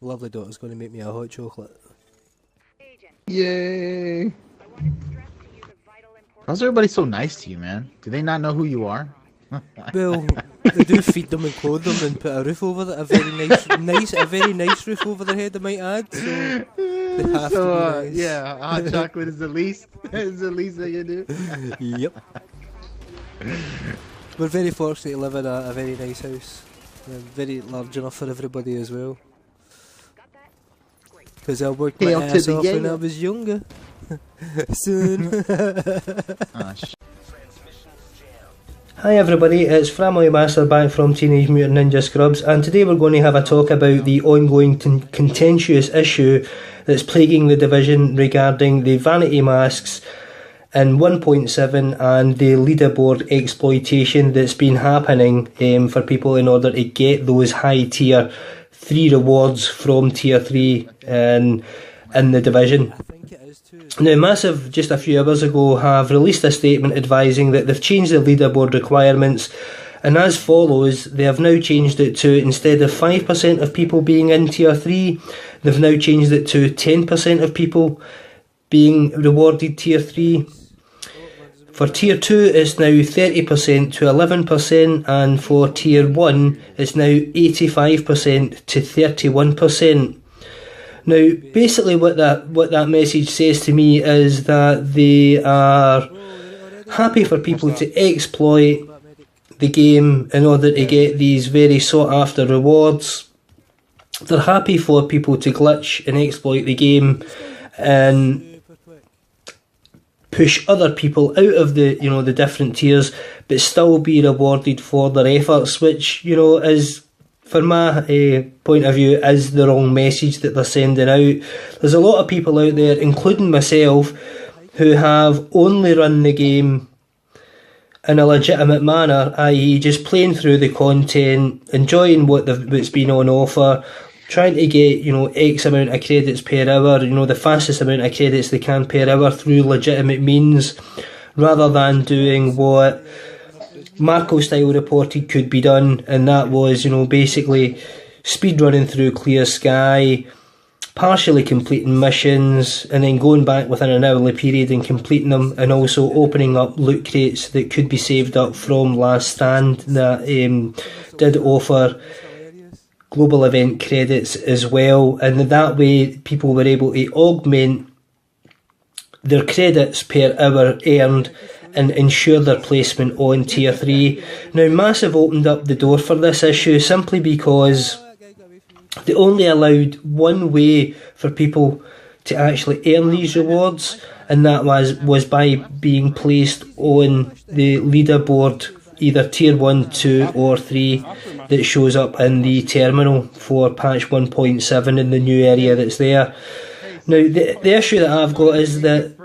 Lovely daughter's going to make me a hot chocolate. Yay! How's everybody so nice to you, man? Do they not know who you are? Well, they do feed them and clothe them and put a roof over a very nice roof over their head, I might add. So they have to be nice. Yeah, hot chocolate is the least. Is the least that you do. Yep. We're very fortunate to live in a very nice house, very large enough for everybody as well. Because I worked my ass off when I was younger. Soon. Hi everybody, it's Fraboy Master back from Teenage Mutant Ninja Scrubs, and today we're going to have a talk about the ongoing contentious issue that's plaguing the division regarding the vanity masks in 1.7 and the leaderboard exploitation that's been happening for people in order to get those high tier 3 rewards from tier 3 in the division. Now Massive, just a few hours ago, have released a statement advising that they've changed the leaderboard requirements, and as follows: they have now changed it to, instead of 5% of people being in tier 3, they've now changed it to 10% of people being rewarded tier 3. For tier 2 it's now 30% to 11%, and for tier 1 it's now 85% to 31%. Now, basically what that message says to me is that they are happy for people to exploit the game in order to get these very sought after rewards. They're happy for people to glitch and exploit the game and push other people out of the the different tiers, but still be rewarded for their efforts, which is, for my point of view, is the wrong message that they're sending out. There's a lot of people out there, including myself, who have only run the game in a legitimate manner, i.e. just playing through the content, enjoying what's been on offer, trying to get X amount of credits per hour, the fastest amount of credits they can per hour through legitimate means, rather than doing what Marco Style reported could be done, and that was basically speed running through Clear Sky, partially completing missions, and then going back within an hourly period and completing them, and also opening up loot crates that could be saved up from Last Stand that did offer global event credits as well, and that way people were able to augment their credits per hour earned and ensure their placement on tier 3. Now Massive opened up the door for this issue simply because they only allowed one way for people to actually earn these rewards, and that was by being placed on the leaderboard, either tier 1, 2 or 3 that shows up in the terminal for patch 1.7 in the new area that's there. Now the issue that I've got is that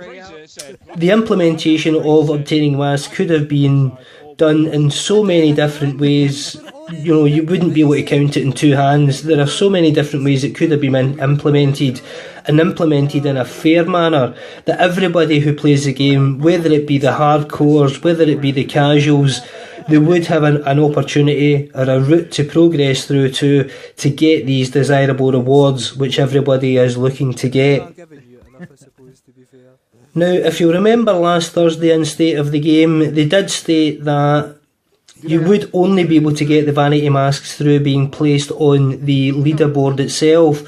the implementation of obtaining masks could have been done in so many different ways. You wouldn't be able to count it in two hands. There are so many different ways it could have been implemented, and implemented in a fair manner, that everybody who plays the game, whether it be the hardcores, whether it be the casuals, they would have an opportunity or a route to progress through to get these desirable rewards which everybody is looking to get. Now, if you remember last Thursday in State of the Game, they did state that you would only be able to get the vanity masks through being placed on the leaderboard itself.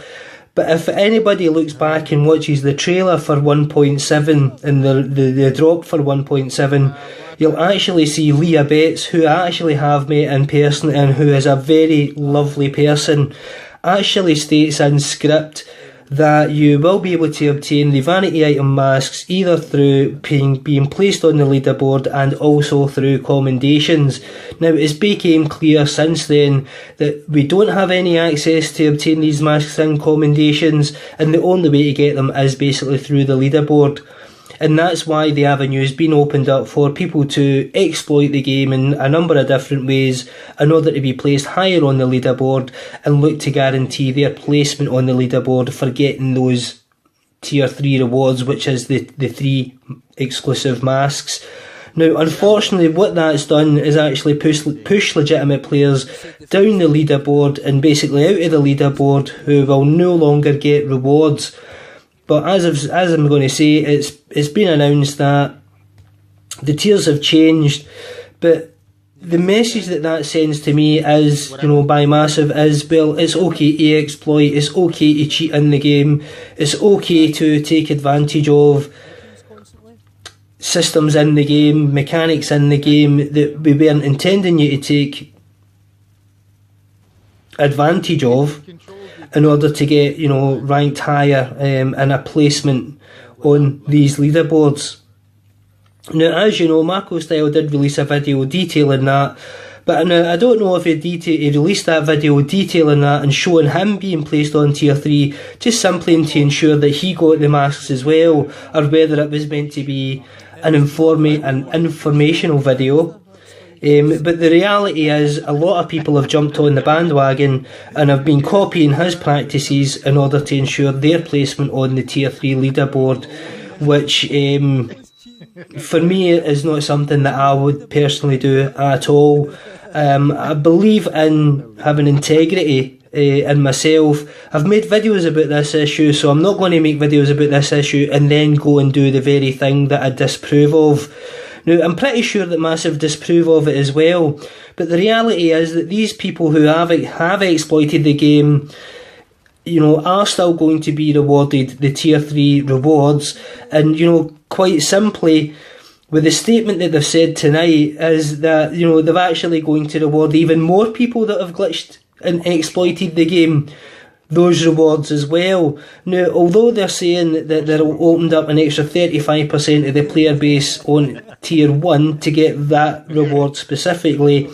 But if anybody looks back and watches the trailer for 1.7 and the drop for 1.7, you'll actually see Leah Betts, who I actually have met in person and who is a very lovely person, actually states in script that you will be able to obtain the vanity item masks either through being placed on the leaderboard and also through commendations. Now, it's became clear since then that we don't have any access to obtain these masks in commendations, and the only way to get them is basically through the leaderboard. And that's why the avenue has been opened up for people to exploit the game in a number of different ways in order to be placed higher on the leaderboard and look to guarantee their placement on the leaderboard for getting those tier 3 rewards, which is the 3 exclusive masks. Now, unfortunately, what that's done is actually push legitimate players down the leaderboard and basically out of the leaderboard, who will no longer get rewards. But as I'm going to say, it's been announced that the tiers have changed, but the message that sends to me is, by Massive is, well, it's okay to exploit, it's okay to cheat in the game, it's okay to take advantage of systems in the game, mechanics in the game that we weren't intending you to take advantage of in order to get, ranked higher in a placement on these leaderboards. Now, as you know, Marco Style did release a video detailing that, but now I don't know if he released that video detailing that and showing him being placed on tier 3 just simply to ensure that he got the masks as well, or whether it was meant to be an informational video. But the reality is, a lot of people have jumped on the bandwagon and have been copying his practices in order to ensure their placement on the tier 3 leaderboard, which for me is not something that I would personally do at all. I believe in having integrity in myself. I've made videos about this issue, so I'm not going to make videos about this issue and then go and do the very thing that I disapprove of. Now, I'm pretty sure that Massive disapprove of it as well, but the reality is that these people who have exploited the game, are still going to be rewarded the tier 3 rewards. And, quite simply, with the statement that they've said tonight, is that, they're actually going to reward even more people that have glitched and exploited the game those rewards as well. Now, although they're saying that they've opened up an extra 35% of the player base on tier 1 to get that reward specifically,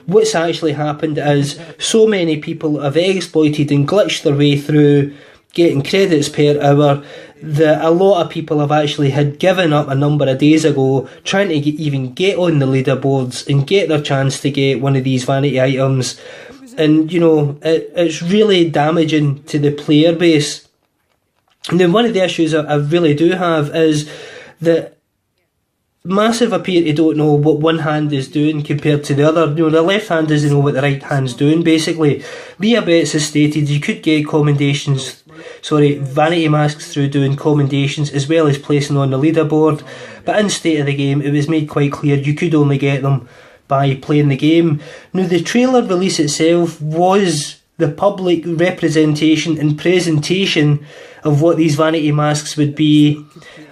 what's actually happened is so many people have exploited and glitched their way through getting credits per hour that a lot of people have actually had given up a number of days ago trying to even get on the leaderboards and get their chance to get one of these vanity items. And, it's really damaging to the player base. And then one of the issues I really do have is that Massive appear to don't know what one hand is doing compared to the other. The left hand doesn't know what the right hand's doing, basically. Leah Betts has stated you could get vanity masks through doing commendations as well as placing on the leaderboard. But in State of the Game, it was made quite clear you could only get them by playing the game. Now, the trailer release itself was the public representation and presentation of what these vanity masks would be,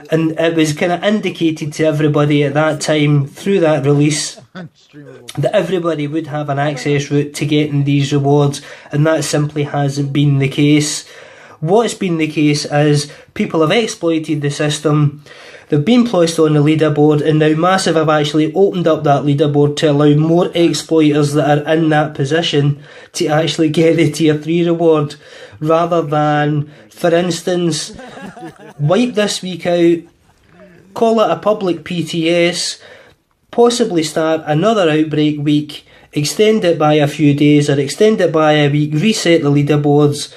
and it was kind of indicated to everybody at that time through that release that everybody would have an access route to getting these rewards, and that simply hasn't been the case. What's been the case is people have exploited the system, they've been placed on the leaderboard, and now Massive have actually opened up that leaderboard to allow more exploiters that are in that position to actually get the tier 3 reward, rather than, for instance, wipe this week out, call it a public PTS, possibly start another outbreak week, extend it by a few days or extend it by a week, reset the leaderboards,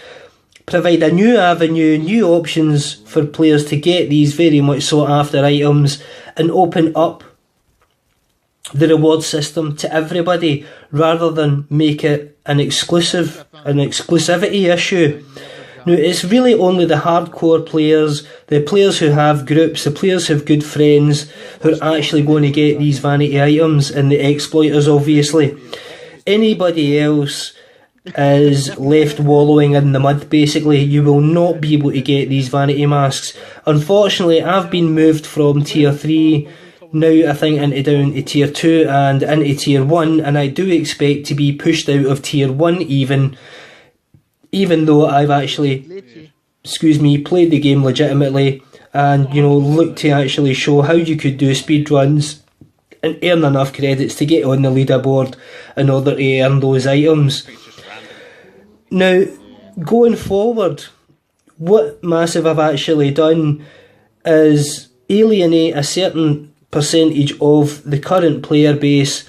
provide a new avenue, new options for players to get these very much sought after items, and open up the reward system to everybody rather than make it an exclusivity issue. Now, it's really only the hardcore players, the players who have groups, the players who have good friends, who are actually going to get these vanity items, and the exploiters, obviously. Anybody else is left wallowing in the mud, basically. You will not be able to get these vanity masks. Unfortunately, I've been moved from tier 3 now, I think, down to tier 2 and into tier 1, and I do expect to be pushed out of tier 1 even though I've actually, played the game legitimately and, looked to actually show how you could do speedruns and earn enough credits to get on the leaderboard in order to earn those items. Now, going forward, what Massive have actually done is alienate a certain percentage of the current player base,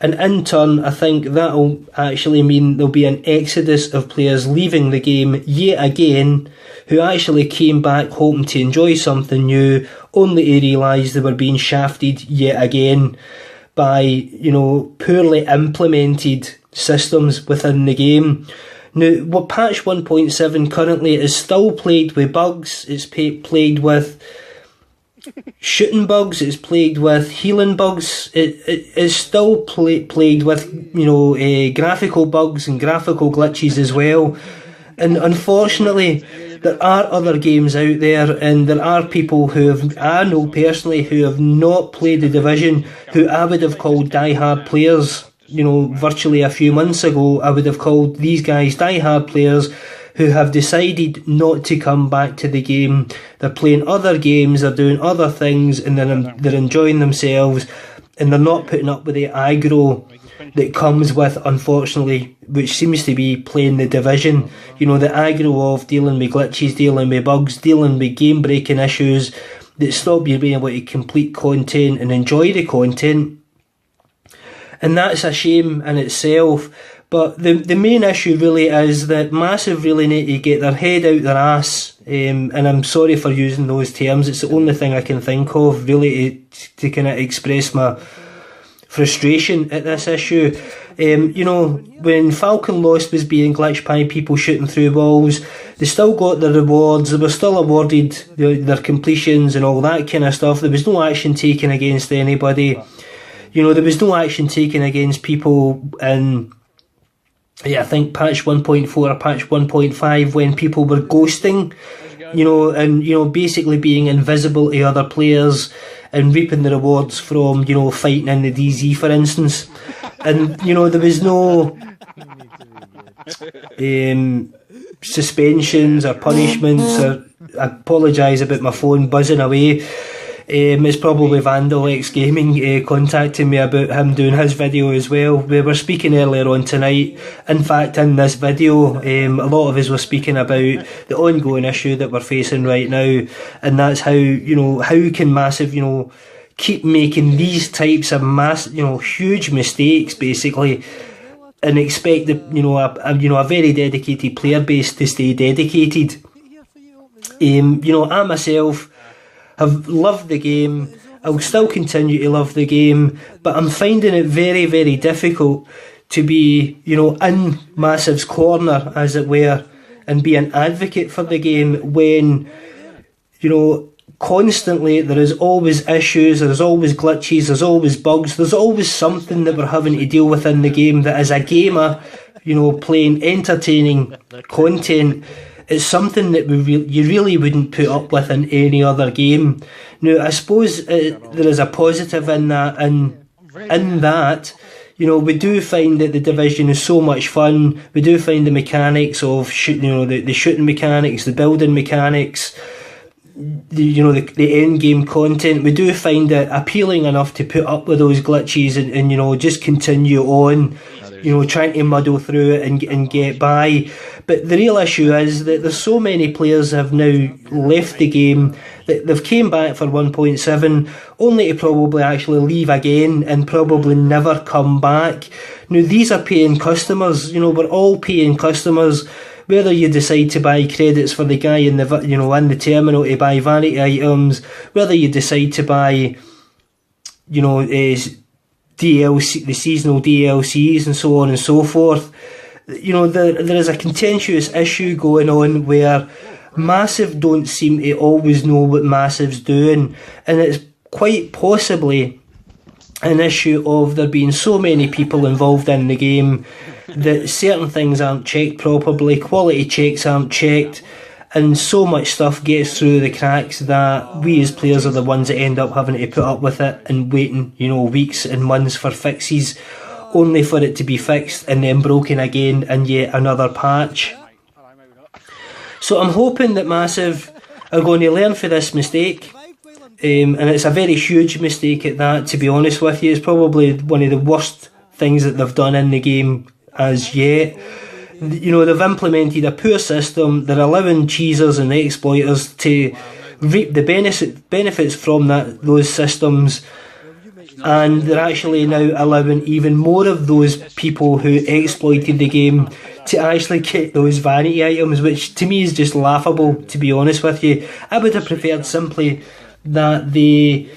and in turn I think that'll actually mean there'll be an exodus of players leaving the game yet again, who actually came back hoping to enjoy something new, only to realise they were being shafted yet again by, you know, poorly implemented systems within the game. Now, what patch 1.7 currently is still plagued with bugs. It's plagued with shooting bugs. It's plagued with healing bugs. It is still plagued with, you know, graphical bugs and graphical glitches as well. And unfortunately, there are other games out there, and there are people I know personally, who have not played the Division, who I would have called die-hard players. You know, virtually a few months ago, I would have called these guys die-hard players who have decided not to come back to the game. They're playing other games, they're doing other things, and they're enjoying themselves, and they're not putting up with the aggro that comes with, unfortunately, which seems to be playing the Division. You know, the aggro of dealing with glitches, dealing with bugs, dealing with game-breaking issues that stop you being able to complete content and enjoy the content. And that's a shame in itself. But the main issue really is that Massive really need to get their head out their ass, and I'm sorry for using those terms, it's the only thing I can think of really to kind of express my frustration at this issue. You know, when Falcon Lost was being glitched by people shooting through walls, they still got their rewards, they were still awarded their completions and all that kind of stuff. There was no action taken against anybody. You know, there was no action taken against people in, I think, patch 1.4 or patch 1.5 when people were ghosting, you know, and, you know, basically being invisible to other players and reaping the rewards from, you know, fighting in the DZ, for instance. And, you know, there was no suspensions or punishments, or I apologise about my phone buzzing away. It's probably Vandal X Gaming contacting me about him doing his video as well. We were speaking earlier on tonight. In fact, in this video, a lot of us were speaking about the ongoing issue that we're facing right now, and that's how, you know, how can Massive, you know, keep making these types of huge mistakes basically, and expect the, you know, a very dedicated player base to stay dedicated. You know, I myself have loved the game. I will still continue to love the game, but I'm finding it very, very difficult to be, you know, in Massive's corner, as it were, and be an advocate for the game when, you know, constantly there is always issues, there's always glitches, there's always bugs, there's always something that we're having to deal with in the game that, as a gamer, you know, playing entertaining content, it's something that you really wouldn't put up with in any other game. Now, I suppose there is a positive in that, and in that, you know, we do find that the Division is so much fun. We do find the mechanics of the shooting mechanics, the building mechanics, the end game content. We do find it appealing enough to put up with those glitches and you know, just continue on, you know, trying to muddle through it and get by. But the real issue is that there's so many players have now left the game that they've came back for 1.7 only to probably actually leave again and probably never come back. Now, these are paying customers. You know, we're all paying customers. Whether you decide to buy credits for the guy in the, you know, in the terminal to buy vanity items, whether you decide to buy, you know, DLC, the seasonal DLCs and so on and so forth, you know, there is a contentious issue going on where Massive don't seem to always know what Massive's doing, and it's quite possibly an issue of there being so many people involved in the game that certain things aren't checked properly, quality checks aren't checked, and so much stuff gets through the cracks that we as players are the ones that end up having to put up with it and waiting, you know, weeks and months for fixes, only for it to be fixed and then broken again in yet another patch. So I'm hoping that Massive are going to learn from this mistake, and it's a very huge mistake at that, to be honest with you. It's probably one of the worst things that they've done in the game as yet. You know, they've implemented a poor system. They're allowing cheesers and exploiters to reap the benefits from those systems, and they're actually now allowing even more of those people who exploited the game to actually get those vanity items, which to me is just laughable, to be honest with you. I would have preferred simply that they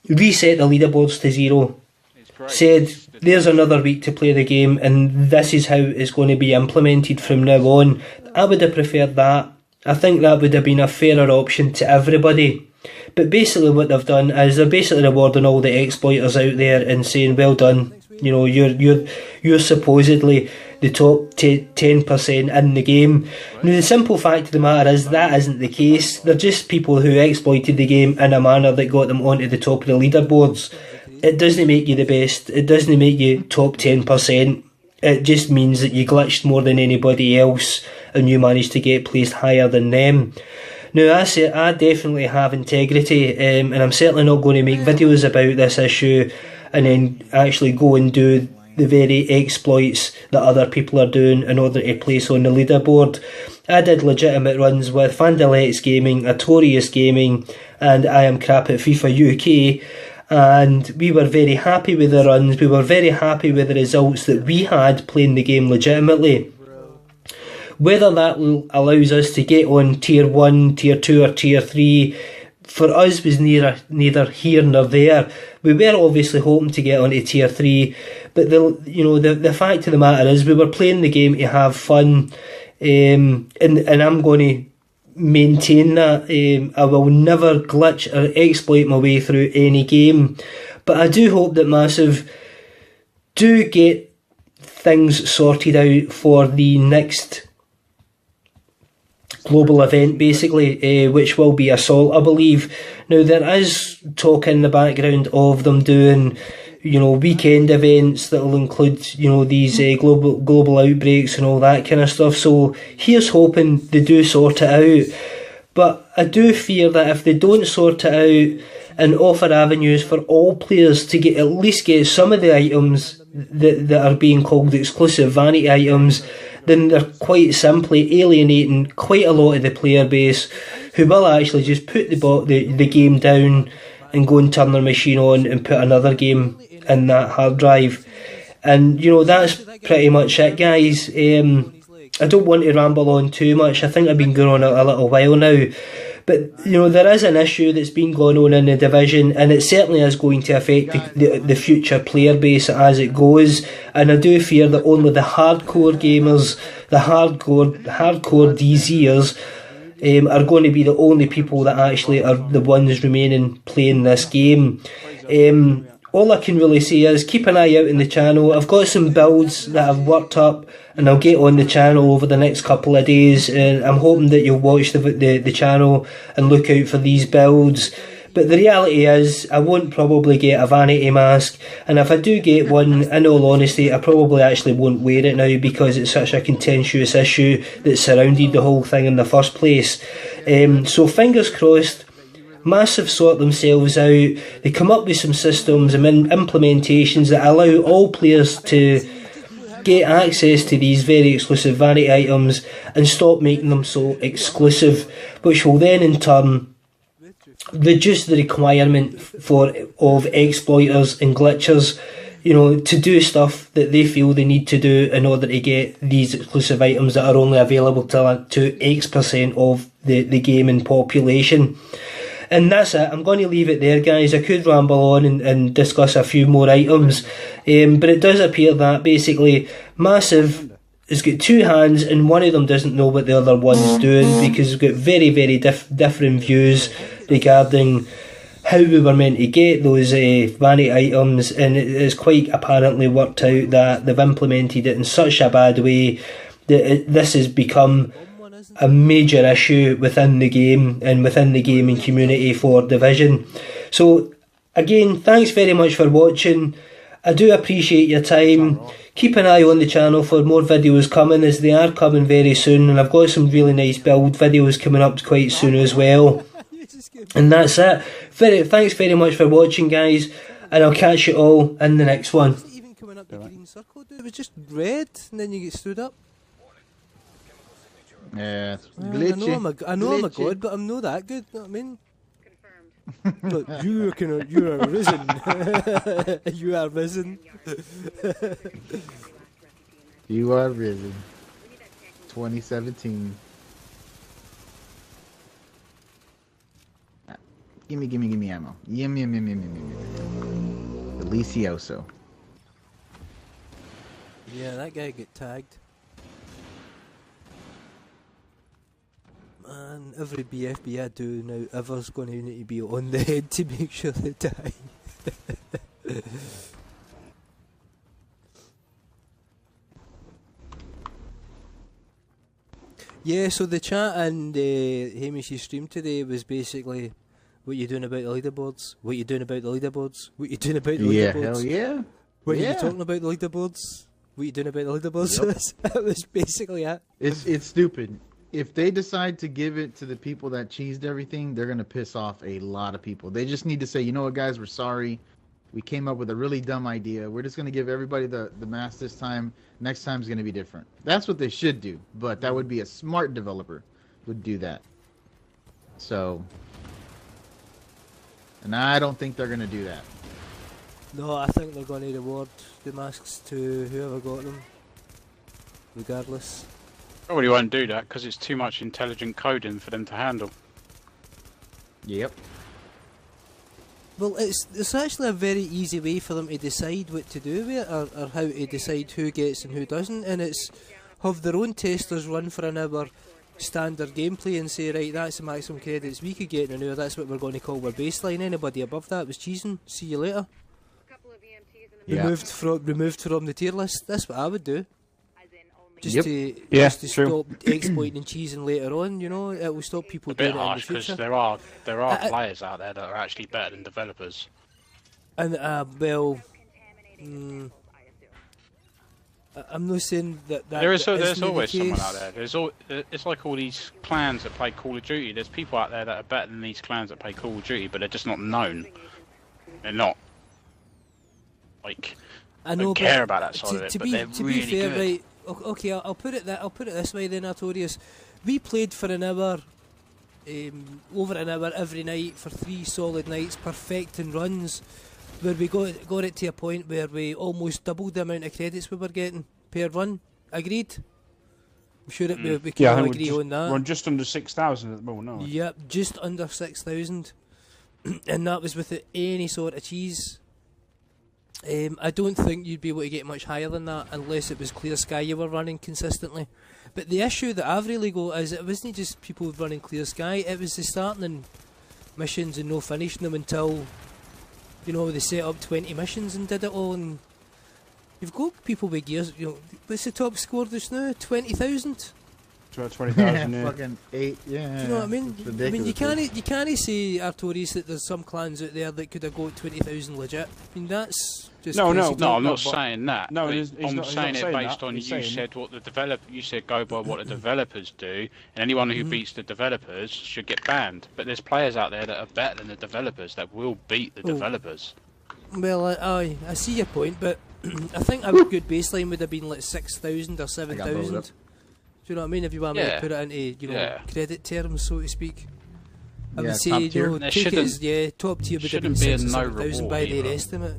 reset the leaderboards to 0, said there's another week to play the game and this is how it's going to be implemented from now on. I would have preferred that. I think that would have been a fairer option to everybody. But basically what they've done is they're basically rewarding all the exploiters out there and saying, well done, you know, you're supposedly the top 10% in the game. Now the simple fact of the matter is that isn't the case. They're just people who exploited the game in a manner that got them onto the top of the leaderboards. It doesn't make you the best, it doesn't make you top 10%. It just means that you glitched more than anybody else and you managed to get placed higher than them. Now I say I definitely have integrity, and I'm certainly not going to make videos about this issue and then actually go and do the very exploits that other people are doing in order to place on the leaderboard. I did legitimate runs with Vandalex Gaming, Artorius Gaming and I Am Crap at FIFA UK, and we were very happy with the runs, we were very happy with the results that we had playing the game legitimately. Whether that allows us to get on tier 1, tier 2 or tier 3, for us was neither here nor there. We were obviously hoping to get onto tier 3, but the fact of the matter is we were playing the game to have fun, and I'm going to maintain that. I will never glitch or exploit my way through any game, but I do hope that Massive do get things sorted out for the next global event, basically, which will be Assault, I believe. Now there is talk in the background of them doing, weekend events that will include, these global outbreaks and all that kind of stuff. So here's hoping they do sort it out. But I do fear that if they don't sort it out and offer avenues for all players to at least get some of the items that are being called exclusive vanity items, then they're quite simply alienating quite a lot of the player base who will actually just put the game down and go and turn their machine on and put another game in that hard drive. And that's pretty much it, guys. I don't want to ramble on too much. I think I've been going on a little while now. But, there is an issue that's been going on in the division, and it certainly is going to affect the future player base as it goes. And I do fear that only the hardcore gamers, the hardcore DZers, are going to be the only people that actually are the ones remaining playing this game. All I can really say is keep an eye out in the channel. I've got some builds that I've worked up and I'll get on the channel over the next couple of days, and I'm hoping that you'll watch the channel and look out for these builds. But the reality is I won't probably get a vanity mask, and if I do get one, in all honesty, I probably actually won't wear it now because it's such a contentious issue that surrounded the whole thing in the first place. So fingers crossed Massive sort themselves out, they come up with some systems and implementations that allow all players to get access to these very exclusive vanity items and stop making them so exclusive, which will then in turn reduce the requirement of exploiters and glitchers, to do stuff that they feel they need to do in order to get these exclusive items that are only available to X% of the gaming population. And that's it. I'm going to leave it there, guys. I could ramble on and discuss a few more items, but it does appear that basically Massive has got two hands and one of them doesn't know what the other one's doing, because we've got very, very different views regarding how we were meant to get those vanity items, and it is quite apparently worked out that they've implemented it in such a bad way that this has become a major issue within the game and within the gaming community for Division. So again, thanks very much for watching. I do appreciate your time. Keep an eye on the channel for more videos coming, as they are coming very soon, and I've got some really nice build videos coming up quite soon as well. And that's it. Thanks very much for watching, guys, and I'll catch you all in the next one. Even coming up the green circle, dude, it was just red and then you get stood up. Yeah, glitchy. I know I'm a god, but I'm not that good. You know what I mean? Look, you are risen. You are risen. You are risen. 2017. Gimme ammo. Yum. Delicioso. Yeah, that guy get tagged. Man, every BFB I do now ever's going to need to be on the head to make sure they die. Yeah, so the chat and Hamish's stream today was basically, what you doing about the leaderboards? What you doing about the leaderboards? What you doing about the Yeah, leaderboards? hell yeah. What are Yeah. you talking about the leaderboards? What you doing about the leaderboards? Yep. That was basically it. It's stupid. If they decide to give it to the people that cheesed everything, they're gonna piss off a lot of people. They just need to say, you know what, guys, we're sorry. We came up with a really dumb idea. We're just gonna give everybody the mask this time. Next time's gonna be different. That's what they should do. But that would be a smart developer would do that. So, and I don't think they're gonna do that. No, I think they're going to reward the masks to whoever got them, regardless. Probably won't do that because it's too much intelligent coding for them to handle. Yep. Well, it's actually a very easy way for them to decide what to do with it, or how to decide who gets and who doesn't, and it's have their own testers run for an hour standard gameplay and say, right, that's the maximum credits we could get in an hour, that's what we're going to call our baseline. Anybody above that was cheesing. See you later. Yeah. Removed from the tier list. That's what I would do. Just Yep. to true. stop exploiting and cheesing later on, you know, it will stop people A bit doing it in the harsh because future. there are I- players out there that are actually better than developers. And well, I'm not saying that There's isn't always the someone case. out there. It's like all these clans that play Call of Duty. There's people out there that are better than these clans that play Call of Duty, but they're just not known. They're not like I know, don't care but about that side of it, to but be they're to really be fair, good. right? Okay, I'll put it this way then, Artorius. We played for an hour, over an hour every night for 3 solid nights, perfecting runs, where we got it to a point where we almost doubled the amount of credits we were getting per run. Agreed? I'm sure we can Yeah, I all think agree on that. we're on just under 6,000 at the moment, aren't we? Yep, just under 6,000, and that was without any sort of cheese. I don't think you'd be able to get much higher than that unless it was clear sky you were running consistently. But the issue that I've really got is it wasn't just people running clear sky, it was the starting and missions and no finishing them until, you know, they set up 20 missions and did it all. And you've got people with gears, you know, what's the top score just now? 20,000? 20,000, yeah. Fucking 8, yeah. Do you know what I mean? It's I mean, you ridiculous. can't say, Artorius, that there's some clans out there that could have got 20,000 legit. I mean, that's just No, crazy no, talk. No, I'm not but- saying that. No, but he's I'm not saying it saying based that. on He's you saying- said what the developer. You said go by what the developers do, and anyone who beats the developers should get banned. But there's players out there that are better than the developers that will beat the Oh. developers. Well, I see your point, but I think a good baseline would have been like 6,000 or got 7,000. up. Do you know what I mean? If you want me to Yeah. put it into, you know, Yeah. credit terms, so to speak. I Yeah, would say, top you tier. know, There take it shouldn't- as, yeah, top tier would have been shouldn't be a 6,000 or no 7,000 by reward their either. estimate.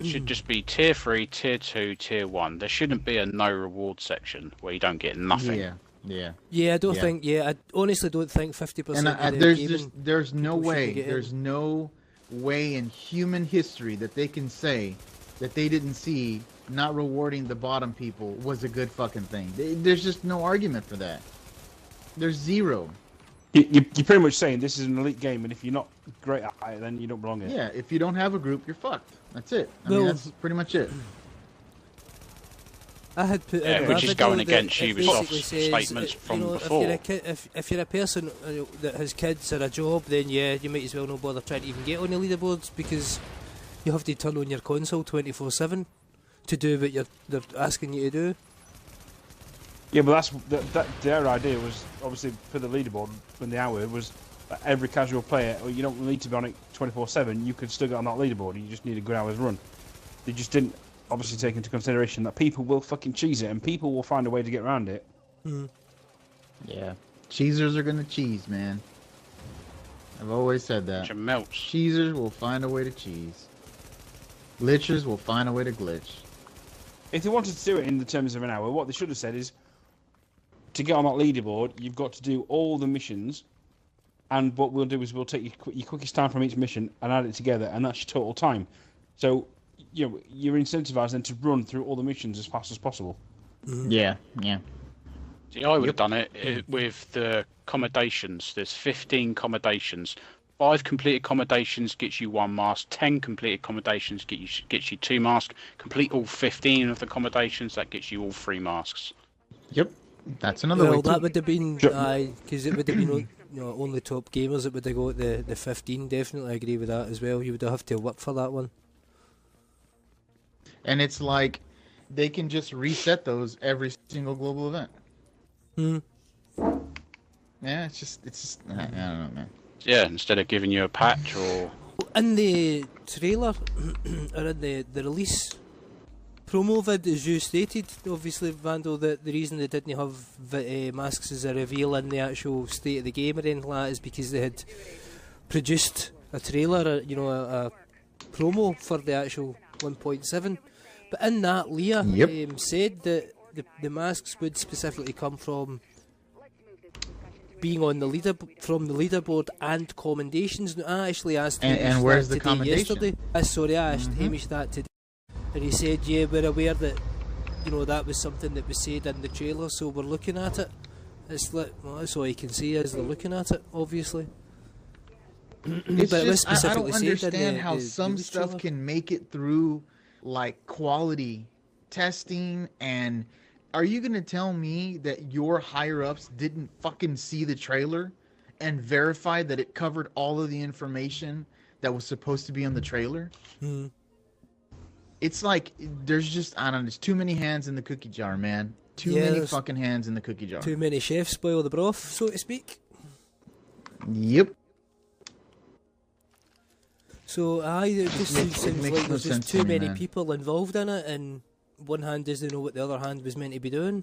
Should just be tier 3, tier 2, tier 1. There shouldn't be a no reward section where you don't get nothing. Yeah. Yeah, I don't Yeah. think, I honestly don't think 50% And of the there's gaming just there's no people should way be getting- there's no way in human history that they can say that they didn't see not rewarding the bottom people was a good fucking thing. There's just no argument for that. There's zero. You're pretty much saying this is an elite game, and if you're not great at it, then you don't belong here. Yeah, if you don't have a group, you're fucked. That's it. I mean, Well- that's pretty much it. I had put Yeah, in which my is video going that against it Ubisoft's basically says, statements you from know, before. If you're a person that has kids or a job, then yeah, you might as well not bother trying to even get on the leaderboards because you have to turn on your console 24/7 to do what they're asking you to do. Yeah, but their idea was obviously for the leaderboard when the hour was that every casual player, or you don't need to be on it 24/7. You could still get on that leaderboard. You just need a good hour's run. They just didn't obviously take into consideration that people will fucking cheese it, and people will find a way to get around it. Yeah. Cheesers are gonna cheese, man. I've always said that. Which melts. Cheesers will find a way to cheese. Glitchers will find a way to glitch. If they wanted to do it in the terms of an hour, what they should have said is, to get on that leaderboard, you've got to do all the missions and what we'll do is we'll take your quickest time from each mission and add it together, and that's your total time. So, you know, you're incentivized then to run through all the missions as fast as possible. Yeah. See, I would have done it with the accommodations. There's 15 accommodations. 5 completed accommodations gets you 1 mask. 10 completed accommodations gets you 2 masks. Complete all 15 of the accommodations, that gets you all 3 masks. Yep. That's another way. Well, that too. would have been because it would have been only top gamers that would have got the 15. Definitely, I agree with that as well. You would have to work for that one. And it's like they can just reset those every single global event. Yeah, it's just I don't know, man. Yeah, instead of giving you a patch or... In the trailer, or in the release promo vid, as you stated, obviously, Vandal, that the reason they didn't have masks as a reveal in the actual state of the game or anything like that is because they had produced a trailer, a promo for the actual 1.7. But in that, Leah said that the masks would specifically come from being on the leaderboard and commendations. Now, I actually asked and where's the commendation? Yesterday. I asked Hamish that today, and he said, "Yeah, we're aware that that was something that was said in the trailer, so we're looking at it." It's like, well, that's all you can see is they're looking at it, obviously. It's but just, I don't said understand in how the some release stuff trailer. can make it through like quality testing. And are you gonna tell me that your higher ups didn't fucking see the trailer and verify that it covered all of the information that was supposed to be on the trailer? It's like there's just, I don't know, there's too many hands in the cookie jar, man. Too many fucking hands in the cookie jar. Too many chefs spoil the broth, so to speak. Yep. So, it just seems makes like no there's sense just to too me, many man. people involved in it, and one hand doesn't know what the other hand was meant to be doing.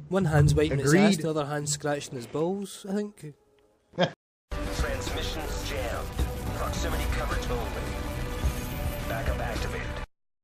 One hand's wiping its ass, Agreed. the other hand's scratching its balls, I think. Transmissions jammed. Proximity coverage only. Backup activated.